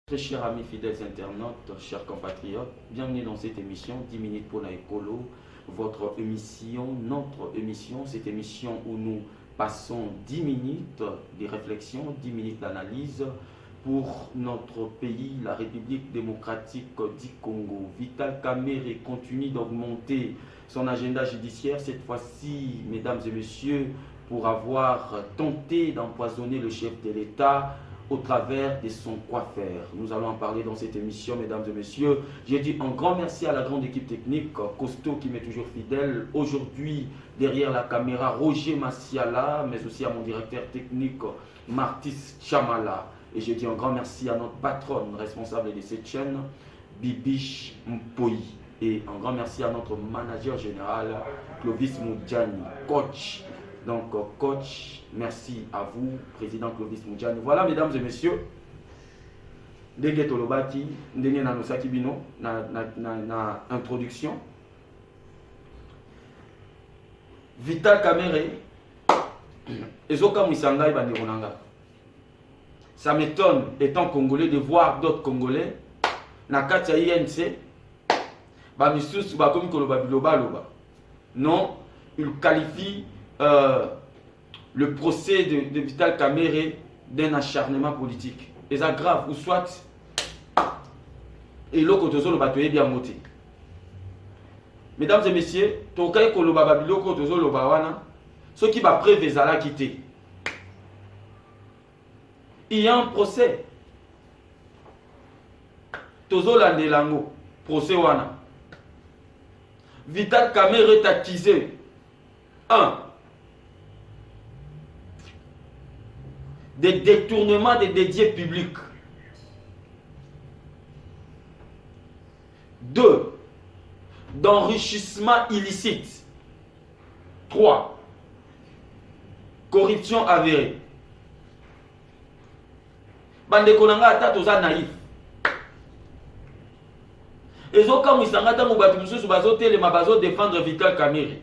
Très chers amis fidèles internautes, chers compatriotes, bienvenue dans cette émission 10 minutes pour la écolo, votre émission, notre émission, cette émission où nous passons 10 minutes de réflexion, 10 minutes d'analyse pour notre pays, la République démocratique du Congo. Vital Kamerhe continue d'augmenter son agenda judiciaire, cette fois-ci, mesdames et messieurs, pour avoir tenté d'empoisonner le chef de l'État au travers de son coiffeur. Nous allons en parler dans cette émission, mesdames et messieurs. J'ai dit un grand merci à la grande équipe technique, Costaud qui m'est toujours fidèle. Aujourd'hui, derrière la caméra, Roger Massiala, mais aussi à mon directeur technique, Martis Chamala. Et j'ai dit un grand merci à notre patronne responsable de cette chaîne, Bibiche Mpoyi. Et un grand merci à notre manager général, Clovis Moudjani, coach. Donc, coach, merci à vous, président Clovis Moudjani. Voilà, mesdames et messieurs, ndenge tolobaki, ndenge nanosaki bino na introduction. Vital Kamerhe, ezoka mwisanga bandeko nanga. Ça m'étonne, étant congolais, de voir d'autres congolais na kati ya INC, ba misusu ba komi koloba biloba loba. Non, il qualifie le procès de Vital Kamerhe d'un acharnement politique. Et ça grave, ou soit, et l'autre côté, le bateau est bien monté. Mesdames et messieurs, Tokai Koloba Babilo Kotozo Lobawana, ceux qui va prévenir à la quitter. Il y a un procès. Tozo Landelango, procès Wana. Vital Kamerhe est accusé. 1. Des détournements des dédiés publics. 2. D'enrichissement illicite. 3. Corruption avérée. Bande konanga ata toza naïf. Ezoka mwisangata mubatu mususu bazotelema bazo défendre Vital Kamerhe.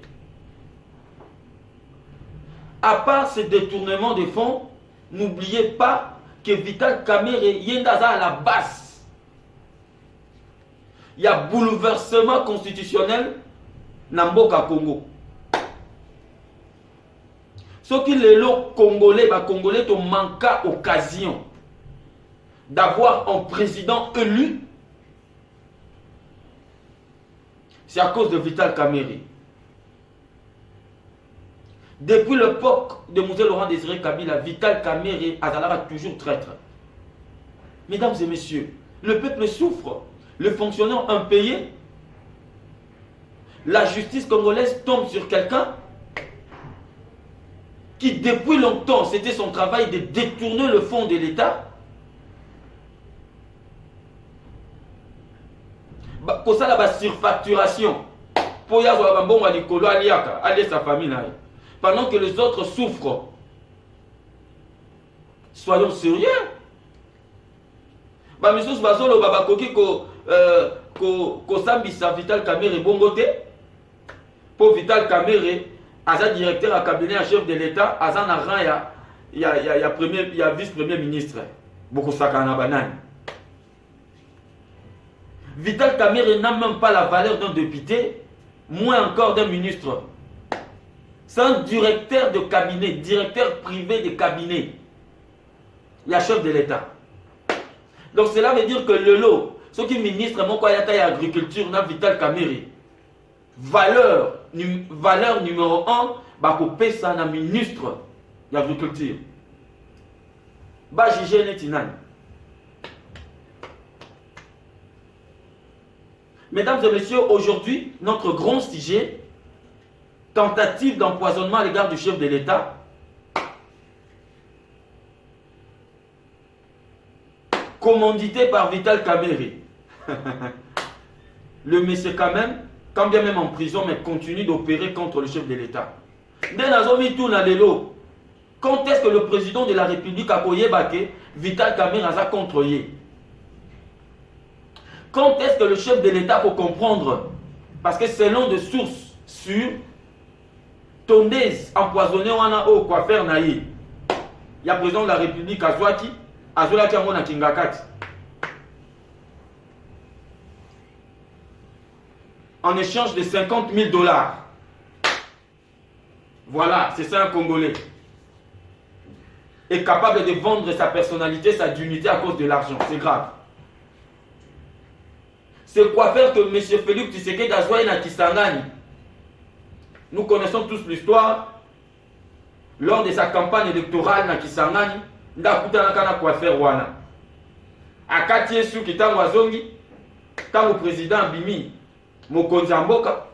À part ce détournement de fonds, n'oubliez pas que Vital Kamerhe yendaza à la base. Il y a bouleversement constitutionnel dans Mboka Congo. Ce qui les lots congolais, Congolais ont manqué occasion d'avoir un président élu. C'est à cause de Vital Kamerhe. Depuis l'époque de Moussé Laurent Désiré Kabila, Vital Kamerhe a toujours traître. Mesdames et messieurs, le peuple souffre, les fonctionnaires impayés, la justice congolaise tombe sur quelqu'un qui depuis longtemps, c'était son travail de détourner le fonds de l'État. Pour ça, la surfacturation, pour y avoir un bon alikolo, aller sa famille. Pendant que les autres souffrent. Soyons sérieux. Bamisus Bazolo Babakoki ko sambisa Vital Kamerhe bongote. Pour Vital Kamerhe, Aza directeur à cabinet à chef de l'État, Aza na rang il y a vice-premier ministre. Beaucoup sakana banane. Vital Kamerhe n'a même pas la valeur d'un député, moins encore d'un ministre. C'est un directeur de cabinet, directeur privé de cabinet. Il y a chef de l'État. Donc cela veut dire que le lot, ce qui est ministre, mon koyata et agriculture, n'a Vital Kamerhe. Valeur numéro 1, bakopé ça na ministre d'agriculture. Ba jige netinan. Mesdames et messieurs, aujourd'hui, notre grand sujet, tentative d'empoisonnement à l'égard du chef de l'État. Commandité par Vital Kamerhe. Le monsieur quand même, quand bien même en prison, mais continue d'opérer contre le chef de l'État. Quand est-ce que le président de la République a koyebake Vital Kamerhe a contre lui? Quand est-ce que le chef de l'État peut comprendre? Parce que selon des sources sûres, Tondez empoisonné wana au coiffeur naïe. Il y a président de la République Azwaki, Azwaki Amona Kingakati. en échange de 50 000 $. Voilà, c'est ça un Congolais. Est capable de vendre sa personnalité, sa dignité à cause de l'argent. C'est grave. C'est quoi faire que M. Félix Tshisekedi a joué à Kisangani. Nous connaissons tous l'histoire. Lors de sa campagne électorale na Kisangani, ndakutana kana quoi faire wana. Akati Yesu kitango azongi, tango président Bimi Mokonzi Mboka,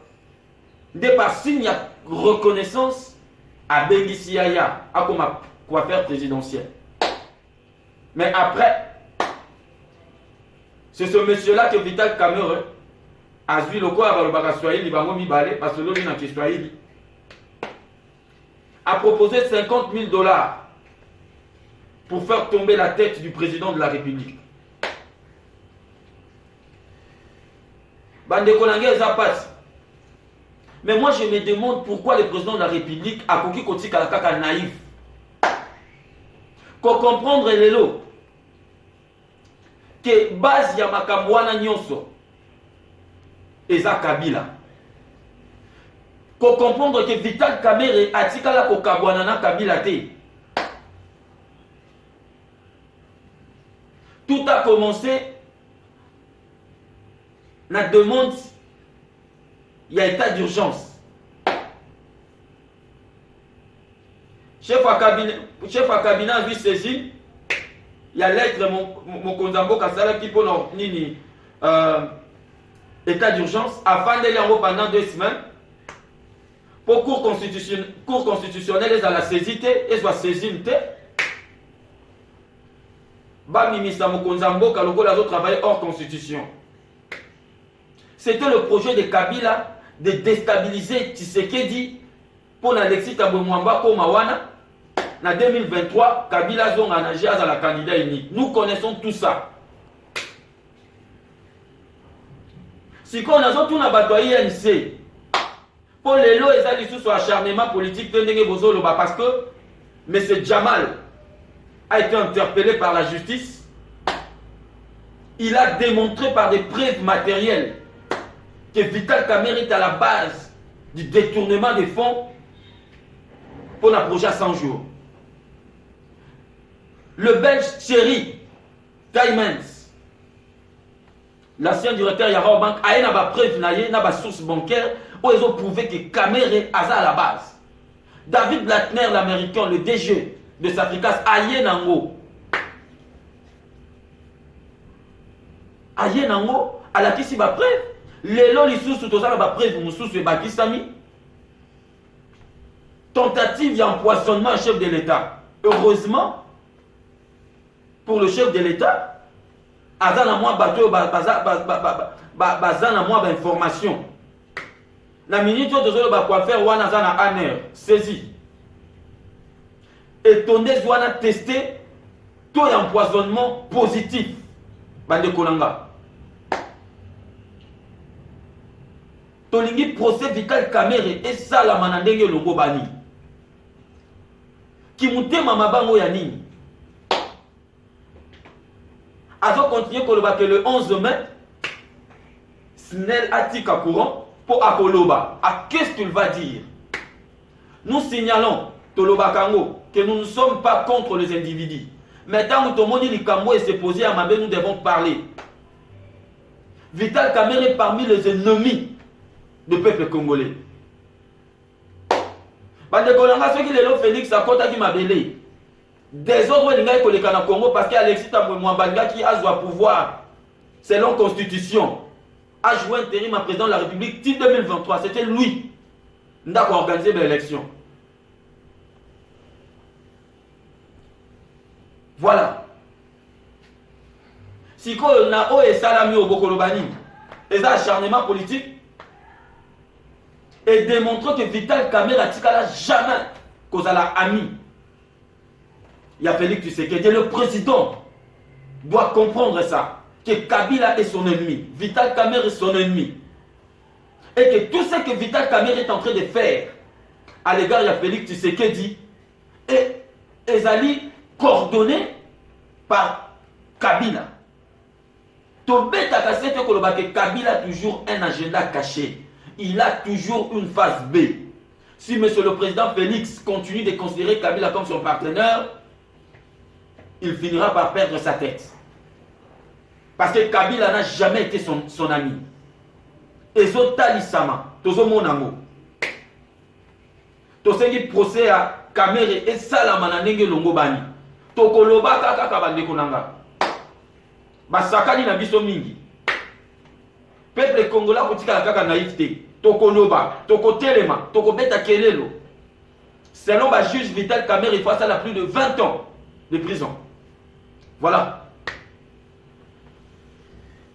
de par signe ya reconnaissance à Bengisi Yaya, à comme coiffeur présidentiel. Mais après, c'est ce monsieur-là que Vital Kamerhe a vu le corps à Balobaka Swahili, parce que l'autre est Swahili, a proposé 50 000 $ pour faire tomber la tête du président de la République. Bande Kolangé passe. Mais moi je me demande pourquoi le président de la République a coquille côté Kalakaka naïf. Qu'on comprendre les lots. Que base ya makamwana nyonso. Eza Kabila. Qu'on comprendre que Vital Kamerhe a tikala ko kabwana na Kabila te. Tout a commencé la demande, il y a état d'urgence. Chef à cabinet a vu saisi, il y a lettre de mon Konzambo Kassala qui peut nini état d'urgence afin d'aller en haut pendant 2 semaines. Pour cour constitutionnelle, à la saisité, et soit saisie. Bamimisa Mokonzambo Kaloko la autres travailler hors constitution. C'était le projet de Kabila de déstabiliser Tshisekedi pour Alexis Thabo Mwamba comme Mawana. En 2023, Kabila Zong a nagé à la candidat unique. Nous connaissons tout ça. Si on a tout na batoyi INC, pour les lois, ils ont sur acharnement politique parce que M. Jamal a été interpellé par la justice. Il a démontré par des preuves matérielles que Vital Kamerhe est à la base du détournement des fonds pour un projet à 100 jours. Le Belge Thierry Caimens, l'ancien directeur Yara Bank, a une preuve, une source bancaire où ils ont prouvé que Kamerhe a à la base. David Blattner, l'américain, le DG de Safricas, a Yenango. A Yenango, à la Kissi va preuve. Les lois, les sous tout ça, la preuve, mon sous, Bakistami. Tentative d'empoisonnement au chef de l'État. Heureusement, pour le chef de l'État, Azan a moins bateau, Bazan a moins d'informations. La minute où tu as quoi faire, Wan Azan a Aner, saisi. Et ton Wan a testé tout empoisonnement positif. Bande Kolanga. Tolingi procès Vital Kamerhe et ça la manandenge longo bani. Qui mouté mama bango ya nini. Azo continuer que le 11 mai, Snell Atika courant pour Akoloba. Qu'est-ce qu'il va dire? Nous signalons, Toloba Kango, que nous ne sommes pas contre les individus. Mais tant que Tomoni Likambo est posé à Mabé, nous devons parler. Vital Kamerhe est parmi les ennemis du peuple congolais. Bande Kolanga, ceux qui les l'ont Félix, à Kota qui m'a belé. Des autres Lingaï Kolekana Congo, parce qu'Alexis Tambouemouambanga qui a joué pouvoir, selon la Constitution, a joué intérim à président de la République, titre 2023. C'était lui qui a organisé l'élection. Voilà. Si on a un salami au Bokolobani, et ça acharnement politique, et démontre que Vital Kamerhe n'a jamais causé la ami. Il y a Félix Tshisekedi, le président doit comprendre ça, que Kabila est son ennemi, Vital Kamerhe est son ennemi. Et que tout ce que Vital Kamerhe est en train de faire à l'égard de Félix Tshisekedi est coordonné par Kabila. Tobeta Kassete Kolobake, Kabila a toujours un agenda caché. Il a toujours une phase B. Si M. le Président Félix continue de considérer Kabila comme son partenaire, il finira par perdre sa tête. Parce que Kabila n'a jamais été son ami. Et so talisama, tozo monango. Tosengi procès à Kamere et Salamana Nenge Longobani. Tokoloba kaka kabande konanga. Basakani na biso mingi. Peuple congolais kotika kaka naïveté. Tokoloba, tokotelema, tokobeta kelelo. Selon le juge Vital Kamerhe, il faut ça à plus de 20 ans de prison. Voilà.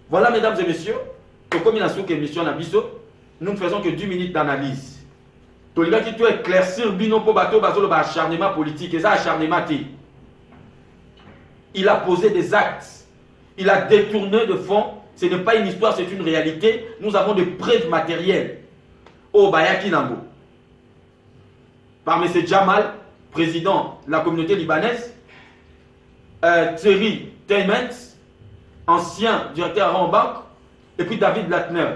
Voilà, mesdames et messieurs, comme il a souhaité émission à Bisso, nous ne faisons que 10 minutes d'analyse. Tout le monde qui doit éclaircir bino pour bateau basolo ba acharnement politique et ça acharnement té. Il a posé des actes. Il a détourné de fonds. Ce n'est pas une histoire, c'est une réalité. Nous avons des preuves matérielles. Au Bayaki Nango. Par M. Jamal, président de la communauté libanaise, Thierry Teymens, ancien directeur à Rambank, et puis David Latner,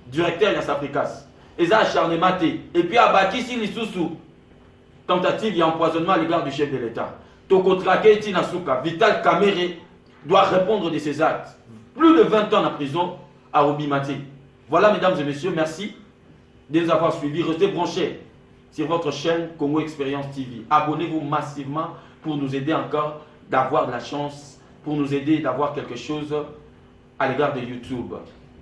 directeur Yas Africas. Et ça acharnement té. Et puis Abaki Silisusu, tentative et empoisonnement à l'égard du chef de l'État. Tokotrake Tinasuka, Vital Kamerhe doit répondre de ses actes. Plus de 20 ans en prison à Obimate. Voilà, mesdames et messieurs, merci de nous avoir suivis. Restez branchés sur votre chaîne Congo Experience TV. Abonnez-vous massivement pour nous aider encore d'avoir de la chance, pour nous aider d'avoir quelque chose à l'égard de YouTube.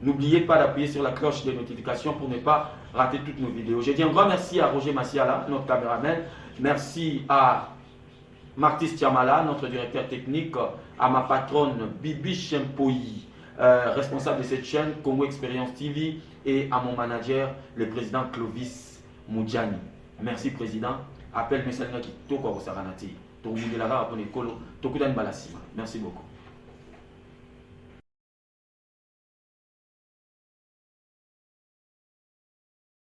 N'oubliez pas d'appuyer sur la cloche de notification pour ne pas rater toutes nos vidéos. Je dis un grand merci à Roger Massiala, notre caméraman. Merci à Martis Tiamala, notre directeur technique, à ma patronne Bibi Chempoyi, responsable de cette chaîne Congo Experience TV, et à mon manager, le président Clovis Moudjani. Merci président. Appelle Messalina qui toko au Saranati. Merci beaucoup.